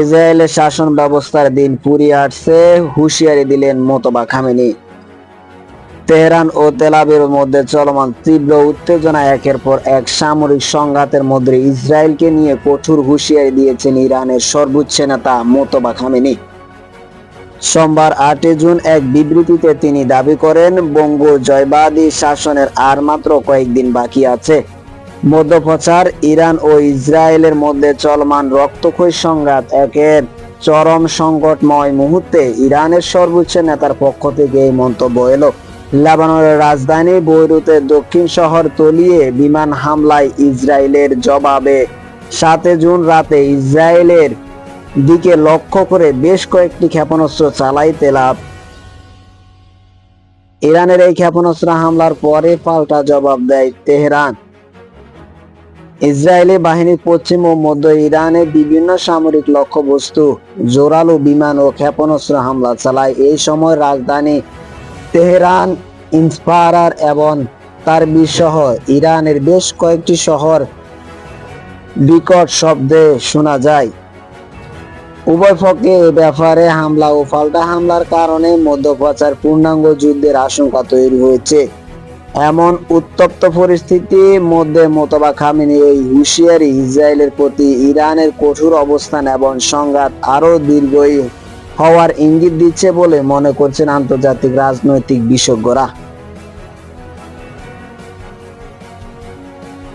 ইসরায়েলের শাসন ব্যবস্থার দিন ফুরিয়ে আসছে, হুঁশিয়ারি দিলেন মোতবা খামেনি। তেহরান ও তেল আবিবের মধ্যে চলমান তীব্র উত্তেজনা একের পর এক সামরিক সংঘাতের মধ্যে ইসরায়েলকে নিয়ে কঠোর হুঁশিয়ারি দিয়েছেন ইরানের সর্বোচ্চ নেতা মোতবা খামেনি। সোমবার ৮ জুন এক বিবৃতিতে তিনি দাবি করেন, বঙ্গ জয়বাদী শাসনের আর মাত্র কয়েকদিন বাকি আছে। মধ্যপ্রাচ্যের ইরান ও ইসরায়েলের মধ্যে চলমান রক্তক্ষয়ী সংঘাত একের চরম সংকটময় মুহূর্তে ইরানের সর্বোচ্চ নেতার পক্ষ থেকে এই মন্তব্য এলো। লেবাননের রাজধানী বৈরুতের দক্ষিণ শহর তলিয়ে বিমান হামলায় ইসরায়েলের জবাবে ৭ জুন রাতে ইসরায়েলের দিকে লক্ষ্য করে বেশ কয়েকটি ক্ষেপণাস্ত্র চালায় তেল আবিব। ইরানের এই ক্ষেপণাস্ত্র হামলার পরে পাল্টা জবাব দেয় তেহরান। ইসরায়েলি বাহিনী পশ্চিম ও মধ্য ইরানের বিভিন্ন সামরিক লক্ষ্যবস্তু জোরালো বিমান ও ক্ষেপণাস্ত্র হামলা চালায়। এই সময় রাজধানী তেহরান, ইস্পাহান এবং তাবরিজ সহ ইরানের বেশ কয়েকটি শহর বিকট শব্দে শোনা যায়। উভয় পক্ষে এ ব্যাপারে হামলা ও পাল্টা হামলার কারণে মধ্যপ্রাচ্যের পূর্ণাঙ্গ যুদ্ধের আশঙ্কা তৈরি হয়েছে। এমন উত্তপ্ত পরিস্থিতির মধ্যে মোতবা খামেনি এই হুঁশিয়ারি ইসরায়েলের প্রতি ইরানের কঠোর অবস্থান এবং সংঘাত আরও দীর্ঘই হওয়ার ইঙ্গিত দিচ্ছে বলে মনে করছেন আন্তর্জাতিক রাজনৈতিক বিশেষজ্ঞরা।